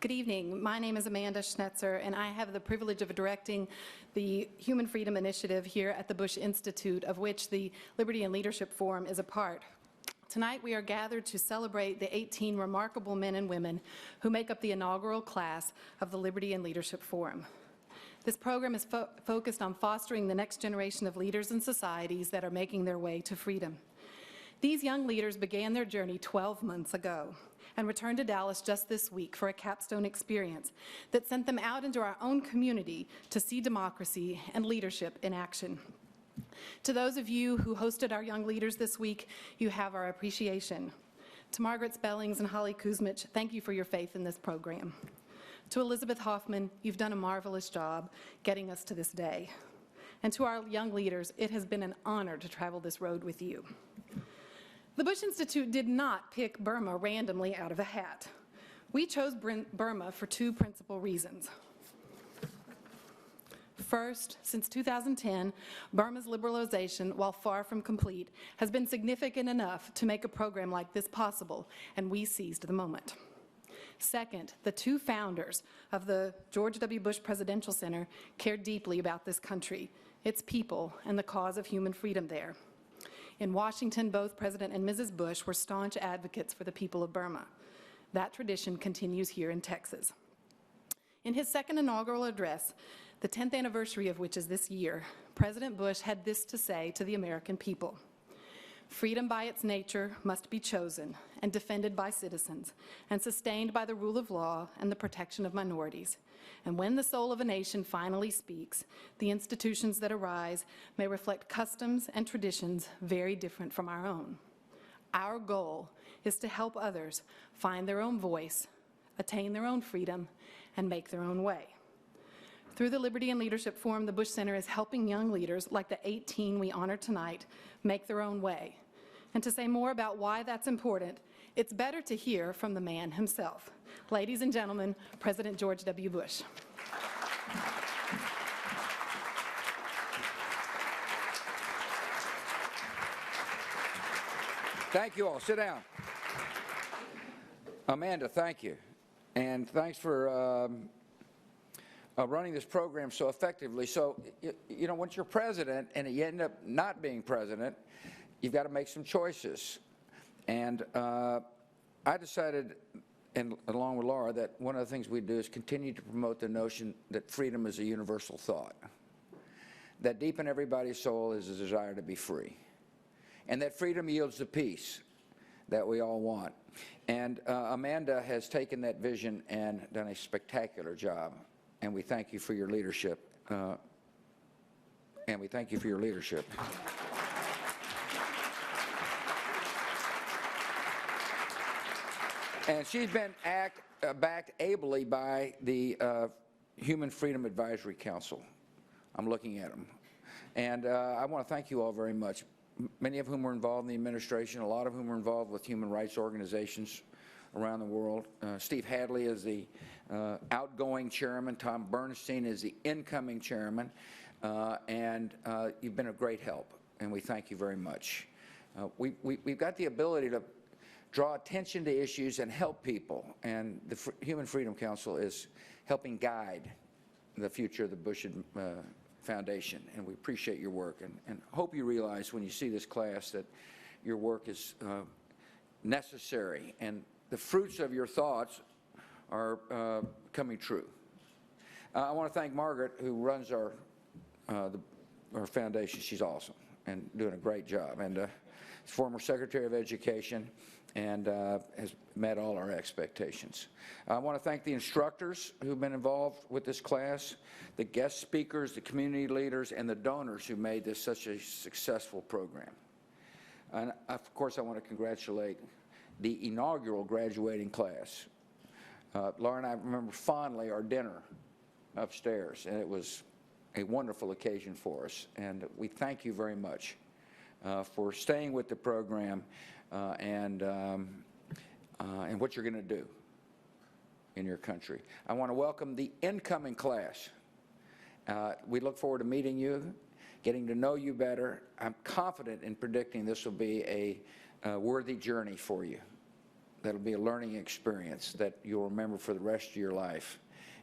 Good evening. My name is Amanda Schnetzer, and I have the privilege of directing the Human Freedom Initiative here at the Bush Institute, of which the Liberty and Leadership Forum is a part. Tonight we are gathered to celebrate the 18 remarkable men and women who make up the inaugural class of the Liberty and Leadership Forum. This program is focused on fostering the next generation of leaders and societies that are making their way to freedom. These young leaders began their journey 12 months ago and returned to Dallas just this week for a capstone experience that sent them out into our own community to see democracy and leadership in action. To those of you who hosted our young leaders this week, you have our appreciation. To Margaret Spellings and Holly Kuzmich, thank you for your faith in this program. To Elizabeth Hoffman, you've done a marvelous job getting us to this day. And to our young leaders, it has been an honor to travel this road with you. The Bush Institute did not pick Burma randomly out of a hat. We chose Burma for two principal reasons. First, since 2010, Burma's liberalization, while far from complete, has been significant enough to make a program like this possible, and we seized the moment. Second, the two founders of the George W. Bush Presidential Center cared deeply about this country, its people, and the cause of human freedom there. In Washington, both President and Mrs. Bush were staunch advocates for the people of Burma. That tradition continues here in Texas. In his second inaugural address, the 10th anniversary of which is this year, President Bush had this to say to the American people: "Freedom by its nature must be chosen and defended by citizens and sustained by the rule of law and the protection of minorities. And when the soul of a nation finally speaks, the institutions that arise may reflect customs and traditions very different from our own. Our goal is to help others find their own voice, attain their own freedom, and make their own way." Through the Liberty and Leadership Forum, the Bush Center is helping young leaders like the 18 we honor tonight make their own way. And to say more about why that's important, it's better to hear from the man himself. Ladies and gentlemen, President George W. Bush. Thank you all. Sit down. Amanda, thank you. And thanks for running this program so effectively. So, you know, once you're president and you end up not being president, you've got to make some choices. And I decided, and along with Laura, that one of the things we do is continue to promote the notion that freedom is a universal thought, that deep in everybody's soul is a desire to be free, and that freedom yields the peace that we all want. And Amanda has taken that vision and done a spectacular job, and we thank you for your leadership. And she's been backed ably by the Human Freedom Advisory Council. I'm looking at them. And I want to thank you all very much, many of whom were involved in the administration, a lot of whom were involved with human rights organizations around the world. Steve Hadley is the outgoing chairman. Tom Bernstein is the incoming chairman. And you've been a great help, and we thank you very much. We've got the ability to draw attention to issues and help people, and the Human Freedom Council is helping guide the future of the Bush Foundation, and we appreciate your work, and hope you realize when you see this class that your work is necessary, and the fruits of your thoughts are coming true. I want to thank Margaret, who runs our foundation. She's awesome and doing a great job, and former Secretary of Education, and has met all our expectations. I want to thank the instructors who've been involved with this class, the guest speakers, the community leaders, and the donors who made this such a successful program. And of course, I want to congratulate the inaugural graduating class. Laura and I remember fondly our dinner upstairs, and it was a wonderful occasion for us. And we thank you very much for staying with the program and what you're going to do in your country. I want to welcome the incoming class. We look forward to meeting you, getting to know you better. I'm confident in predicting this will be a worthy journey for you. that'll be a learning experience that you'll remember for the rest of your life.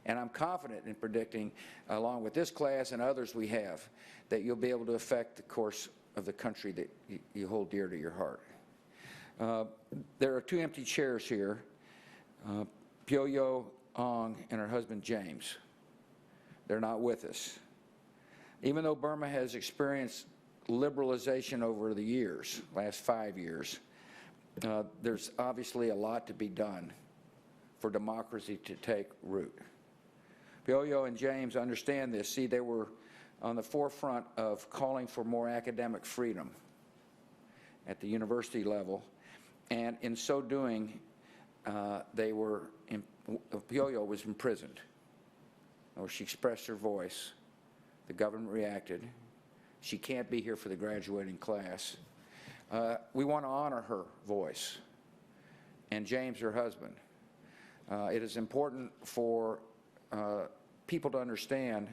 And I'm confident in predicting, along with this class and others we have, that you'll be able to affect the course of the country that you hold dear to your heart. There are 2 empty chairs here, Pyo-Yo Ong and her husband James. They're not with us. Even though Burma has experienced liberalization over the years, last 5 years, there's obviously a lot to be done for democracy to take root. Pyo-Yo and James understand this. See, they were on the forefront of calling for more academic freedom at the university level, and in so doing, Pyo-Yo was imprisoned. She expressed her voice. The government reacted. She can't be here for the graduating class. We want to honor her voice, and James, her husband. It is important for people to understand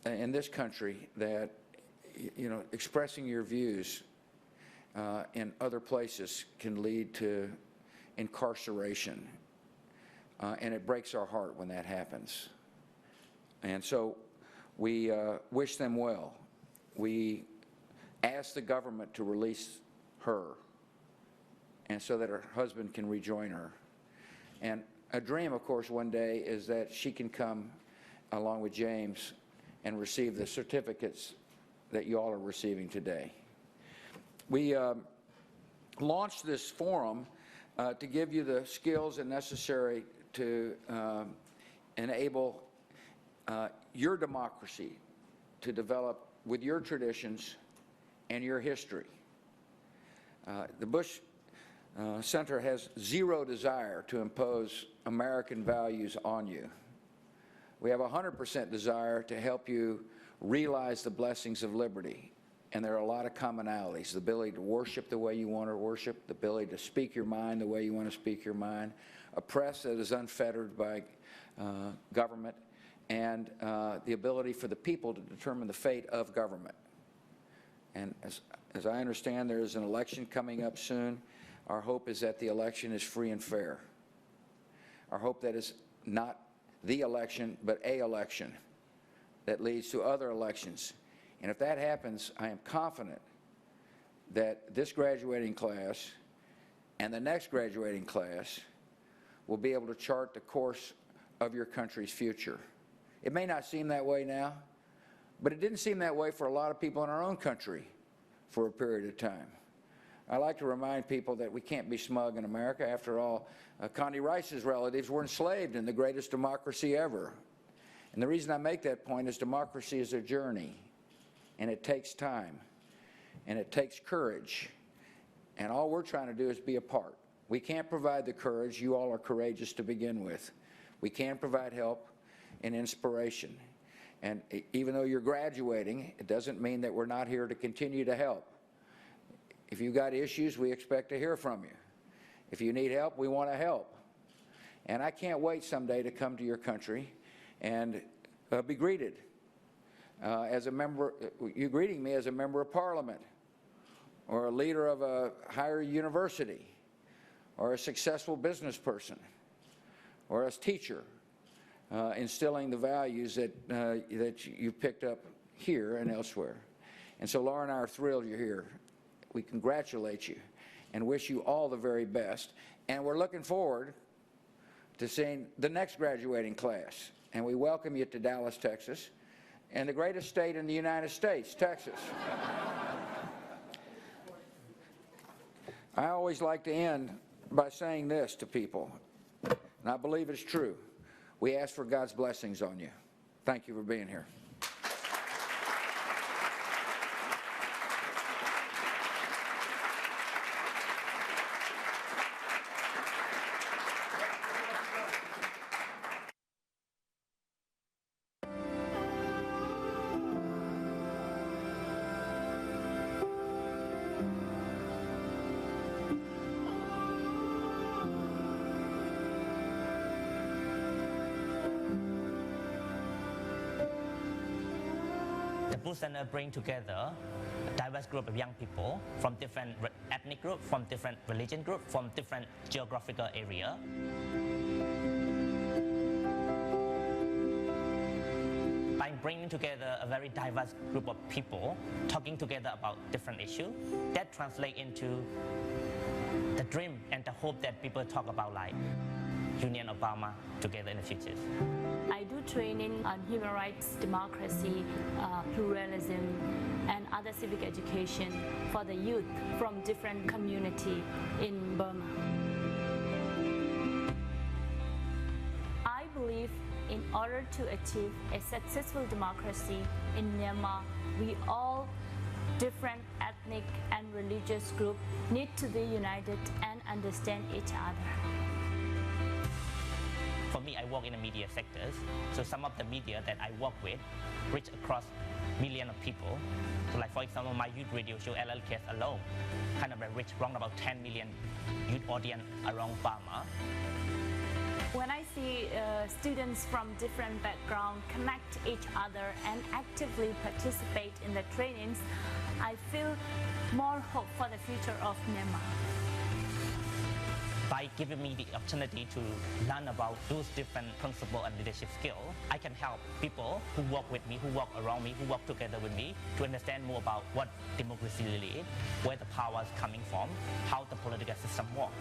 in this country that, you know, expressing your views in other places can lead to incarceration, and it breaks our heart when that happens. And so we wish them well. We ask the government to release her, and so that her husband can rejoin her. And a dream, of course, one day is that she can come along with James and receive the certificates that you all are receiving today. We launched this forum to give you the skills necessary to enable your democracy to develop with your traditions and your history. The Bush Center has zero desire to impose American values on you. We have 100% desire to help you realize the blessings of liberty. And there are a lot of commonalities: the ability to worship the way you want to worship, the ability to speak your mind the way you want to speak your mind, a press that is unfettered by government, and the ability for the people to determine the fate of government. And as I understand, there is an election coming up soon. Our hope is that the election is free and fair. Our hope that is not the election, but a election that leads to other elections. And if that happens, I am confident that this graduating class and the next graduating class will be able to chart the course of your country's future. It may not seem that way now, but it didn't seem that way for a lot of people in our own country for a period of time. I like to remind people that we can't be smug in America. After all, Condi Rice's relatives were enslaved in the greatest democracy ever. And the reason I make that point is democracy is a journey, and it takes time, and it takes courage. And all we're trying to do is be a part. We can't provide the courage. You all are courageous to begin with. We can provide help and inspiration. And even though you're graduating, it doesn't mean that we're not here to continue to help. If you've got issues, we expect to hear from you. If you need help, we want to help. And I can't wait someday to come to your country and be greeted as a member, you greeting me as a member of Parliament, or a leader of a higher university, or a successful business person, or as teacher, instilling the values that you've picked up here and elsewhere. And so Laura and I are thrilled you're here. We congratulate you and wish you all the very best. And we're looking forward to seeing the next graduating class. And we welcome you to Dallas, Texas, and the greatest state in the United States, Texas. I always like to end by saying this to people, and I believe it's true. We ask for God's blessings on you. Thank you for being here. The Bush Center brings together a diverse group of young people from different ethnic group, from different religion group, from different geographical area. By bringing together a very diverse group of people, talking together about different issues, that translates into the dream and the hope that people talk about, like Union of Burma together in the future. I do training on human rights, democracy, pluralism, and other civic education for the youth from different communities in Burma. I believe in order to achieve a successful democracy in Myanmar, we all different ethnic and religious groups need to be united and understand each other. For me, I work in the media sectors, so some of the media that I work with reach across millions of people. So like, for example, my youth radio show, LLKS alone, kind of reach around about 10 million youth audience around Burma. When I see students from different backgrounds connect each other and actively participate in the trainings, I feel more hope for the future of Myanmar. By giving me the opportunity to learn about those different principles and leadership skills, I can help people who work with me, who work around me, who work together with me to understand more about what democracy really is, where the power is coming from, how the political system works.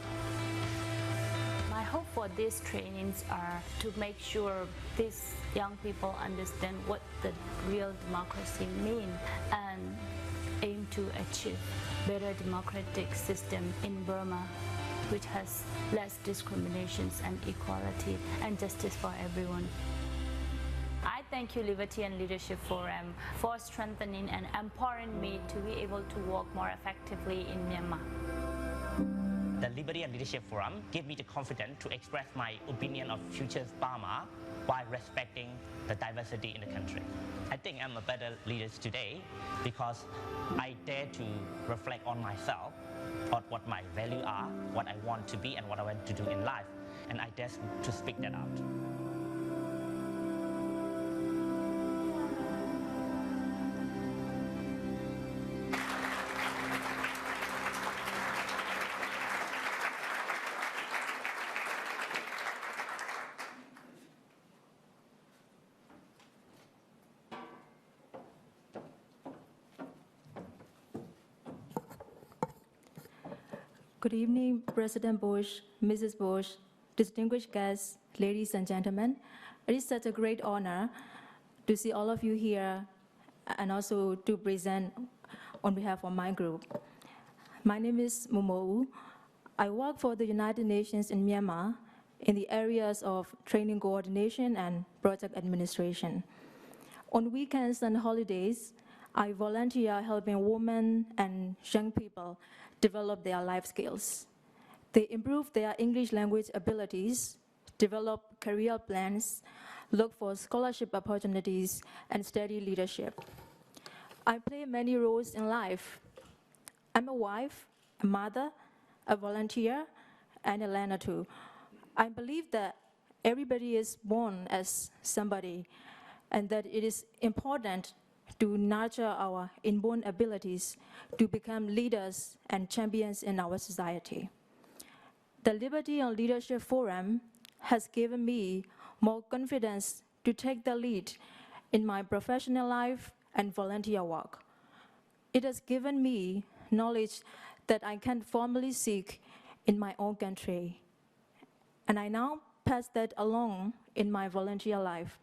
My hope for these trainings are to make sure these young people understand what the real democracy means and aim to achieve better democratic system in Burma, which has less discriminations and equality and justice for everyone. I thank you, Liberty and Leadership Forum, for strengthening and empowering me to be able to work more effectively in Myanmar. The Liberty and Leadership Forum gave me the confidence to express my opinion of future Burma while respecting the diversity in the country. I think I'm a better leader today because I dare to reflect on myself, on what my values are, what I want to be and what I want to do in life, and I dare to speak that out. Good evening, President Bush, Mrs. Bush, distinguished guests, ladies and gentlemen. It is such a great honor to see all of you here and also to present on behalf of my group. My name is Momo. I work for the United Nations in Myanmar in the areas of training coordination and project administration. On weekends and holidays, I volunteer helping women and young people develop their life skills. They improve their English language abilities, develop career plans, look for scholarship opportunities, and study leadership. I play many roles in life. I'm a wife, a mother, a volunteer, and a learner too. I believe that everybody is born as somebody, and that it is important to nurture our inborn abilities to become leaders and champions in our society. The Liberty and Leadership Forum has given me more confidence to take the lead in my professional life and volunteer work. It has given me knowledge that I can formally seek in my own country. And I now pass that along in my volunteer life,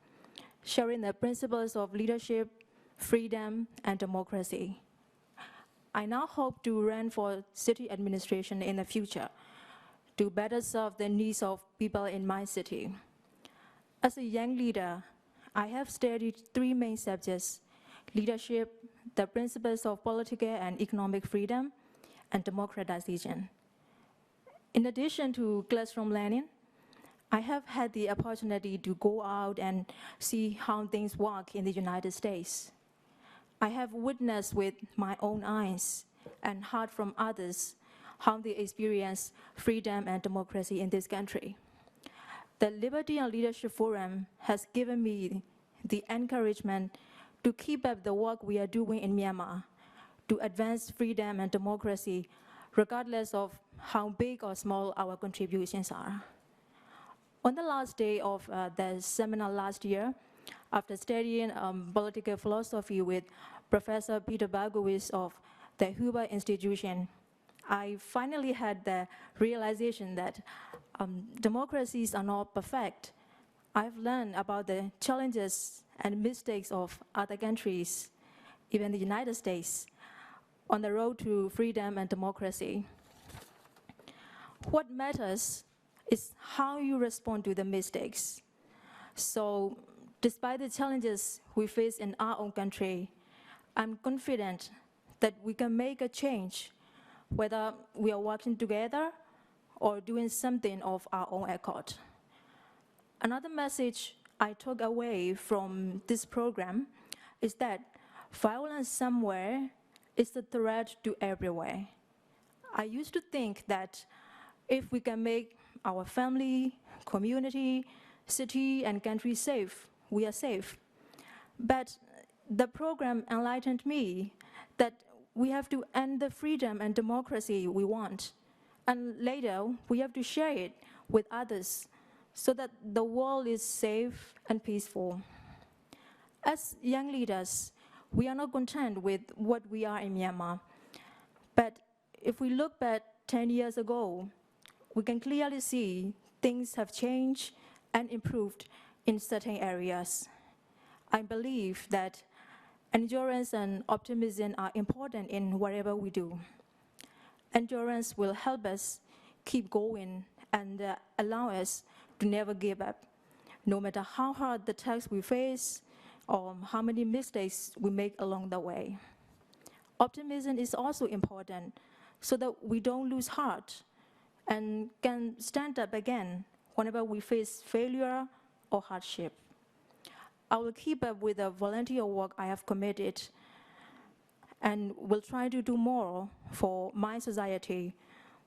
sharing the principles of leadership, freedom, and democracy. I now hope to run for city administration in the future to better serve the needs of people in my city. As a young leader, I have studied three main subjects: leadership, the principles of political and economic freedom, and democratization. In addition to classroom learning, I have had the opportunity to go out and see how things work in the United States. I have witnessed with my own eyes and heard from others how they experience freedom and democracy in this country. The Liberty and Leadership Forum has given me the encouragement to keep up the work we are doing in Myanmar to advance freedom and democracy regardless of how big or small our contributions are. On the last day of the seminar last year, after studying political philosophy with Professor Peter Bergowitz of the Hoover Institution, I finally had the realization that democracies are not perfect. I've learned about the challenges and mistakes of other countries, even the United States, on the road to freedom and democracy. What matters is how you respond to the mistakes. So, despite the challenges we face in our own country, I'm confident that we can make a change, whether we are working together or doing something of our own accord. Another message I took away from this program is that violence somewhere is a threat to everywhere. I used to think that if we can make our family, community, city, and country safe, we are safe. But the program enlightened me that we have to end the freedom and democracy we want. And later, we have to share it with others so that the world is safe and peaceful. As young leaders, we are not content with what we are in Myanmar. But if we look back 10 years ago, we can clearly see things have changed and improved in certain areas. I believe that endurance and optimism are important in whatever we do. Endurance will help us keep going and allow us to never give up, no matter how hard the tasks we face or how many mistakes we make along the way. Optimism is also important so that we don't lose heart and can stand up again whenever we face failure or hardship. I will keep up with the volunteer work I have committed and will try to do more for my society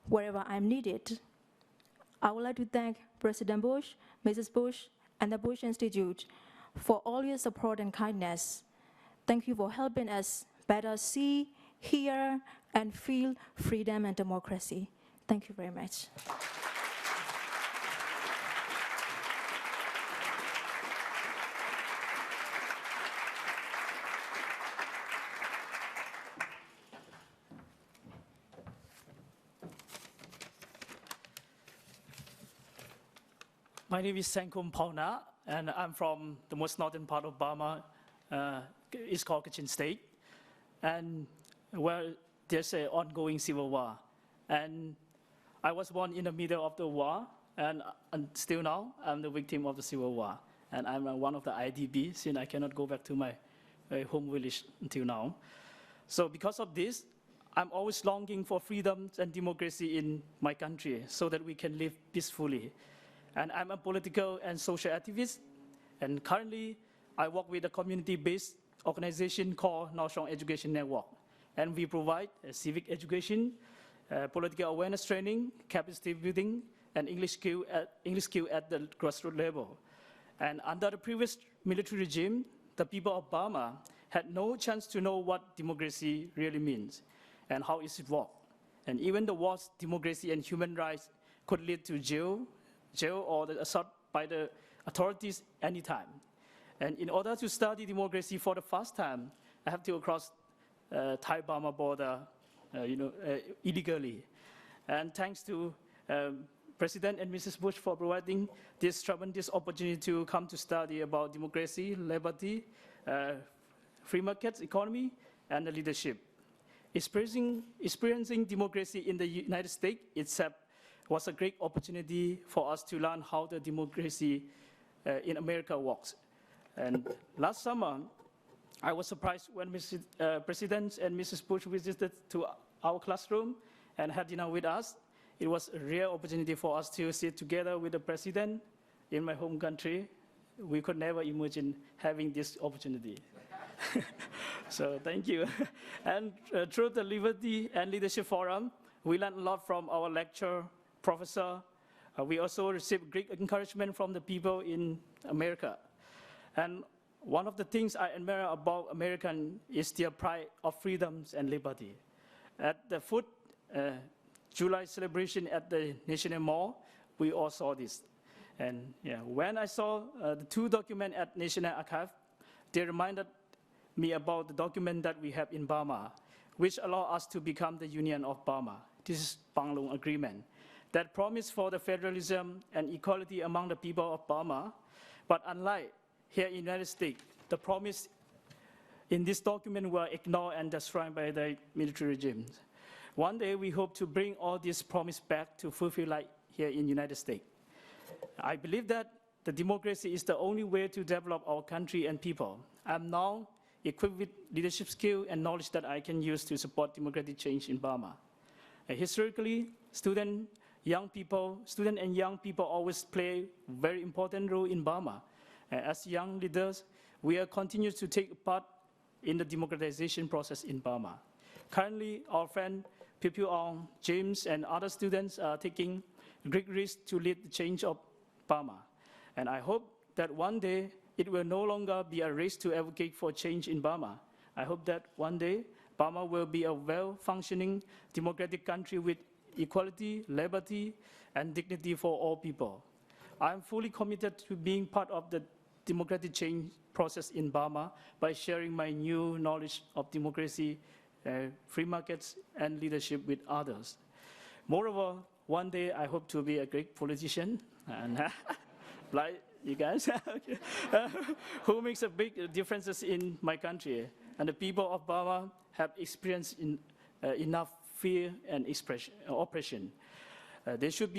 wherever I'm needed. I would like to thank President Bush, Mrs. Bush, and the Bush Institute for all your support and kindness. Thank you for helping us better see, hear, and feel freedom and democracy. Thank you very much. My name is Sankum Pauna, and I'm from the most northern part of Burma. It's called Kachin State, and where there's an ongoing civil war. And I was born in the middle of the war, and still now I'm the victim of the civil war. And I'm one of the IDP, since I cannot go back to my home village until now. So because of this, I'm always longing for freedom and democracy in my country so that we can live peacefully. And I'm a political and social activist, and currently I work with a community-based organization called National Education Network. And we provide civic education, political awareness training, capacity building, and English skill at the grassroots level. And under the previous military regime, the people of Burma had no chance to know what democracy really means and how it works. And even the words democracy and human rights could lead to jail or the assault by the authorities anytime. And in order to study democracy for the first time, I have to cross Thai-Burma border illegally. And thanks to President and Mrs. Bush for providing this tremendous opportunity to come to study about democracy, liberty, free market economy, and the leadership. Experiencing democracy in the United States itself was a great opportunity for us to learn how the democracy in America works. And last summer, I was surprised when President and Mrs. Bush visited to our classroom and had dinner with us. It was a rare opportunity for us to sit together with the President in my home country. We could never imagine having this opportunity. So thank you. And through the Liberty and Leadership Forum, we learned a lot from our lecturer, professor. We also received great encouragement from the people in America. And one of the things I admire about Americans is their pride of freedoms and liberty. At the foot, July celebration at the National Mall, we all saw this. And yeah, when I saw the 2 documents at National Archive, they reminded me about the document that we have in Burma, which allow us to become the Union of Burma. This is Panglong Agreement that promised for the federalism and equality among the people of Burma. But unlike here in the United States, the promise in this document were ignored and destroyed by the military regime. One day, we hope to bring all these promises back to fulfill like here in the United States. I believe that the democracy is the only way to develop our country and people. I'm now equipped with leadership skill and knowledge that I can use to support democratic change in Burma. Historically, students and young people always play a very important role in Burma. As young leaders, we are continuing to take part in the democratization process in Burma. Currently, our friend Piu Aung, James, and other students are taking great risks to lead the change of Burma. And I hope that one day it will no longer be a race to advocate for change in Burma. I hope that one day Burma will be a well-functioning democratic country with equality, liberty, and dignity for all people. I am fully committed to being part of the democratic change process in Burma by sharing my new knowledge of democracy, free markets, and leadership with others. Moreover, one day I hope to be a great politician, and like you guys, who makes a big differences in my country. And the people of Burma have experienced enough fear and oppression. They should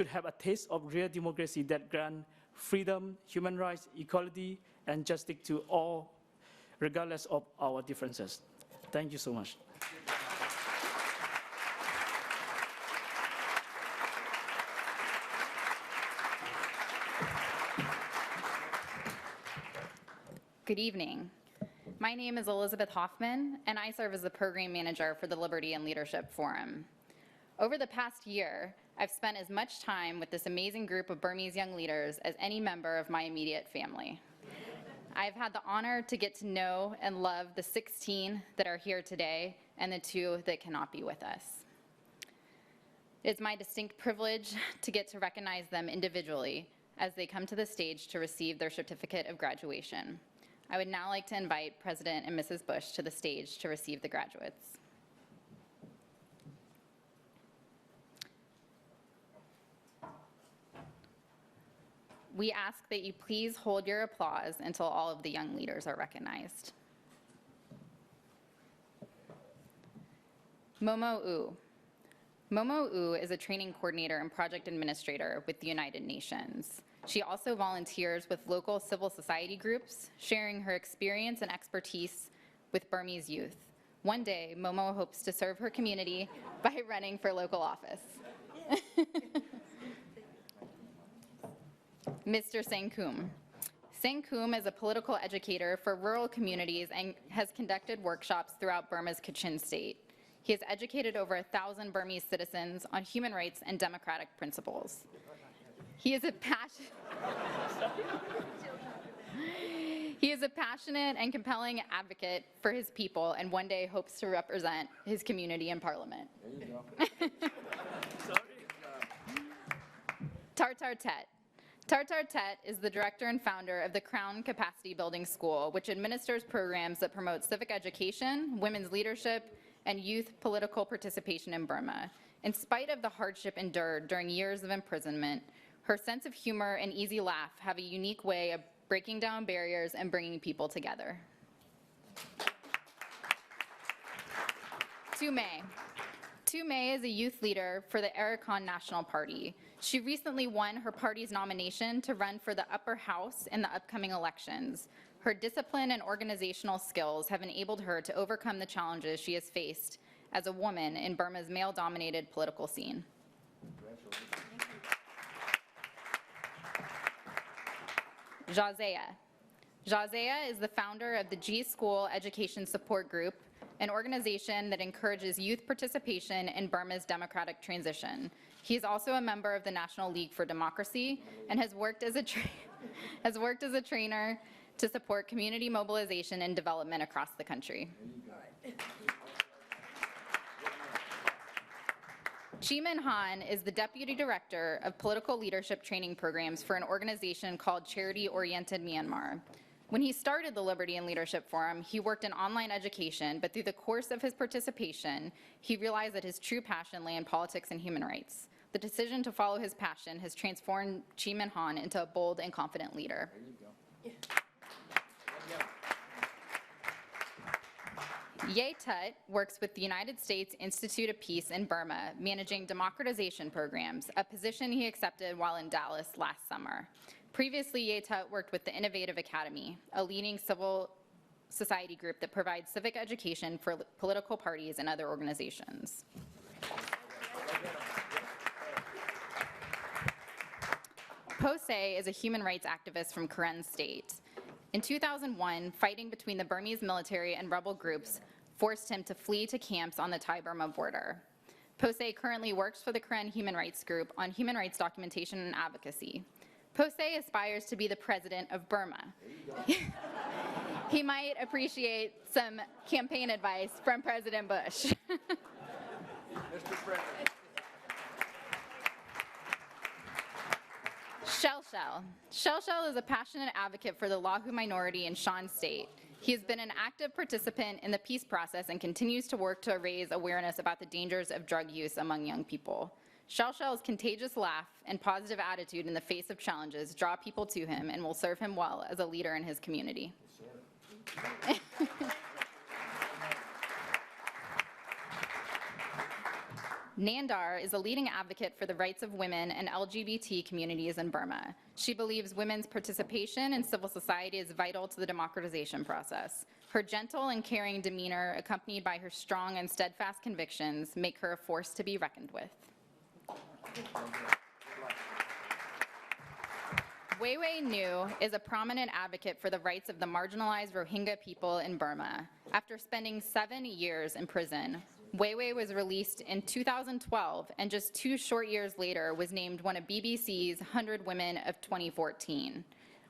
have a taste of real democracy that grants freedom, human rights, equality, and justice to all, regardless of our differences. Thank you so much. Good evening. My name is Elizabeth Hoffman, and I serve as the Program Manager for the Liberty and Leadership Forum. Over the past year, I've spent as much time with this amazing group of Burmese young leaders as any member of my immediate family. I've had the honor to get to know and love the 16 that are here today and the 2 that cannot be with us. It's my distinct privilege to get to recognize them individually as they come to the stage to receive their certificate of graduation. I would now like to invite President and Mrs. Bush to the stage to receive the graduates. We ask that you please hold your applause until all of the young leaders are recognized. Momo U. Momo U is a training coordinator and project administrator with the United Nations. She also volunteers with local civil society groups, sharing her experience and expertise with Burmese youth. One day, Momo hopes to serve her community by running for local office. Mr. Sangkum. Sangkum is a political educator for rural communities and has conducted workshops throughout Burma's Kachin state. He has educated over 1,000 Burmese citizens on human rights and democratic principles. He is a passionate and compelling advocate for his people, and one day hopes to represent his community in Parliament. There you go. Tartar Tet. Tartar Tet is the director and founder of the Crown Capacity Building School, which administers programs that promote civic education, women's leadership, and youth political participation in Burma. In spite of the hardship endured during years of imprisonment, her sense of humor and easy laugh have a unique way of breaking down barriers and bringing people together. Tu Mei. Tu Mei is a youth leader for the Arakan National Party. She recently won her party's nomination to run for the upper house in the upcoming elections. Her discipline and organizational skills have enabled her to overcome the challenges she has faced as a woman in Burma's male-dominated political scene. Jazea. Jazea is the founder of the G School Education Support Group, an organization that encourages youth participation in Burma's democratic transition. He is also a member of the National League for Democracy and has worked as a trainer to support community mobilization and development across the country. Chi-Min Han is the Deputy Director of Political Leadership Training Programs for an organization called Charity Oriented Myanmar. When he started the Liberty and Leadership Forum, he worked in online education, but through the course of his participation, he realized that his true passion lay in politics and human rights. The decision to follow his passion has transformed Chi-Min Han into a bold and confident leader. Ye Tut works with the United States Institute of Peace in Burma, managing democratization programs, a position he accepted while in Dallas last summer. Previously, Ye Tut worked with the Innovative Academy, a leading civil society group that provides civic education for political parties and other organizations. Posey is a human rights activist from Karen State. In 2001, fighting between the Burmese military and rebel groups forced him to flee to camps on the Thai-Burma border. Posey currently works for the Karen Human Rights Group on human rights documentation and advocacy. Posey aspires to be the president of Burma. He might appreciate some campaign advice from President Bush. Mr. President. Shell is a passionate advocate for the Lahu minority in Shan State. He has been an active participant in the peace process and continues to work to raise awareness about the dangers of drug use among young people. Shell's contagious laugh and positive attitude in the face of challenges draw people to him and will serve him well as a leader in his community. Yes, Nandar is a leading advocate for the rights of women and LGBT communities in Burma. She believes women's participation in civil society is vital to the democratization process. Her gentle and caring demeanor, accompanied by her strong and steadfast convictions, make her a force to be reckoned with. Weiwei Nu is a prominent advocate for the rights of the marginalized Rohingya people in Burma. After spending 7 years in prison, Weiwei was released in 2012 and just 2 short years later was named one of BBC's 100 Women of 2014.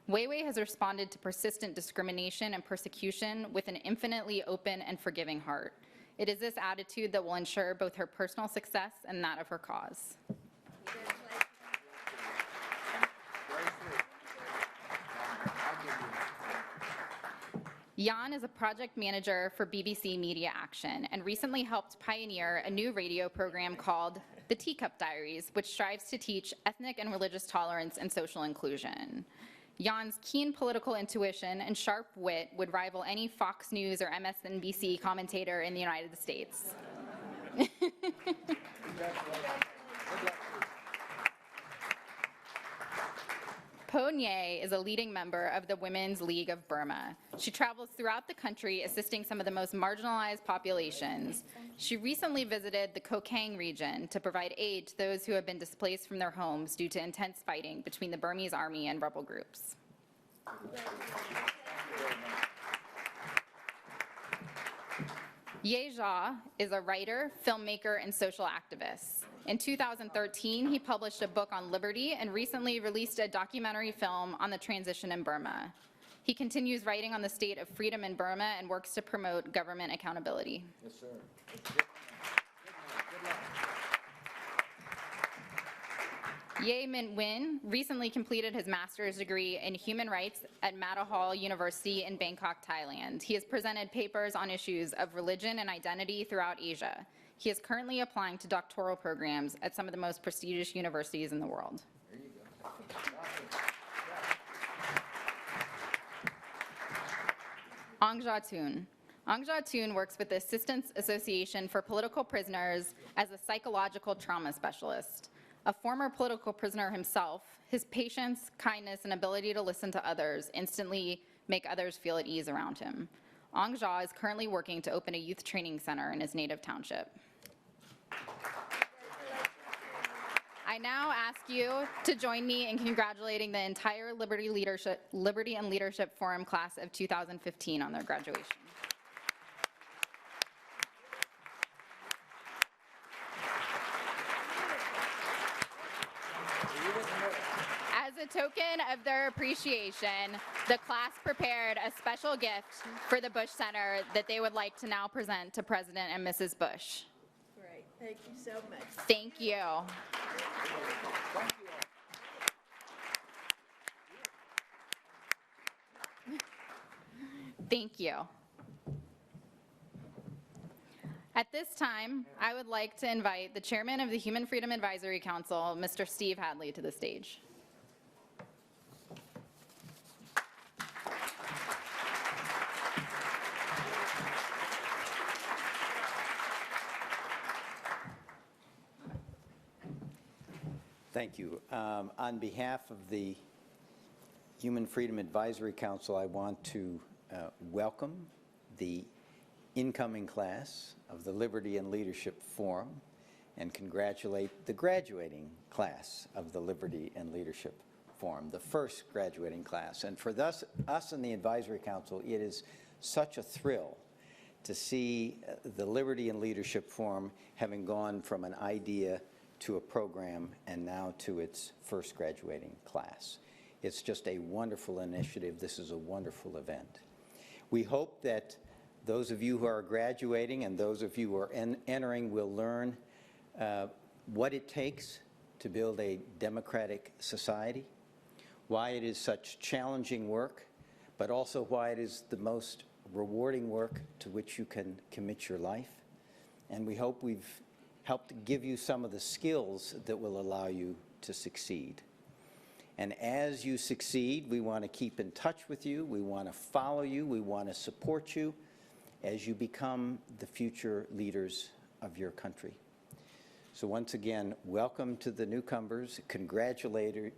Weiwei has responded to persistent discrimination and persecution with an infinitely open and forgiving heart. It is this attitude that will ensure both her personal success and that of her cause. Jan is a project manager for BBC Media Action and recently helped pioneer a new radio program called The Teacup Diaries, which strives to teach ethnic and religious tolerance and social inclusion. Jan's keen political intuition and sharp wit would rival any Fox News or MSNBC commentator in the United States. Po Nye is a leading member of the Women's League of Burma. She travels throughout the country assisting some of the most marginalized populations. She recently visited the Kokang region to provide aid to those who have been displaced from their homes due to intense fighting between the Burmese army and rebel groups. Ye Jia is a writer, filmmaker, and social activist. In 2013, he published a book on liberty and recently released a documentary film on the transition in Burma. He continues writing on the state of freedom in Burma and works to promote government accountability. Yes, sir. Ye Min Win recently completed his master's degree in human rights at Matahall University in Bangkok, Thailand. He has presented papers on issues of religion and identity throughout Asia. He is currently applying to doctoral programs at some of the most prestigious universities in the world. There you go. Ang Jia Tun. Ang Jia Tun works with the Assistance Association for Political Prisoners as a psychological trauma specialist. A former political prisoner himself, his patience, kindness, and ability to listen to others instantly make others feel at ease around him. Ang Jia is currently working to open a youth training center in his native township. I now ask you to join me in congratulating the entire Liberty and Leadership Forum class of 2015 on their graduation. As a token of their appreciation, the class prepared a special gift for the Bush Center that they would like to now present to President and Mrs. Bush. Great. Thank you so much. Thank you. Thank you. At this time, I would like to invite the chairman of the Human Freedom Advisory Council, Mr. Steve Hadley, to the stage. Thank you. On behalf of the Human Freedom Advisory Council, I want to welcome the incoming class of the Liberty and Leadership Forum and congratulate the graduating class of the Liberty and Leadership Forum, the first graduating class. And for us in the Advisory Council, it is such a thrill to see the Liberty and Leadership Forum having gone from an idea to a program and now to its first graduating class. It's just a wonderful initiative. This is a wonderful event. We hope that those of you who are graduating and those of you who are entering will learn what it takes to build a democratic society, why it is such challenging work, but also why it is the most rewarding work to which you can commit your life. And we hope we've helped give you some of the skills that will allow you to succeed. And as you succeed, we want to keep in touch with you, we want to follow you, we want to support you as you become the future leaders of your country. So once again, welcome to the newcomers, congratulations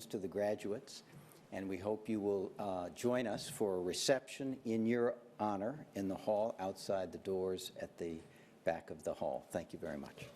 to the graduates, and we hope you will join us for a reception in your honor in the hall outside the doors at the back of the hall. Thank you very much.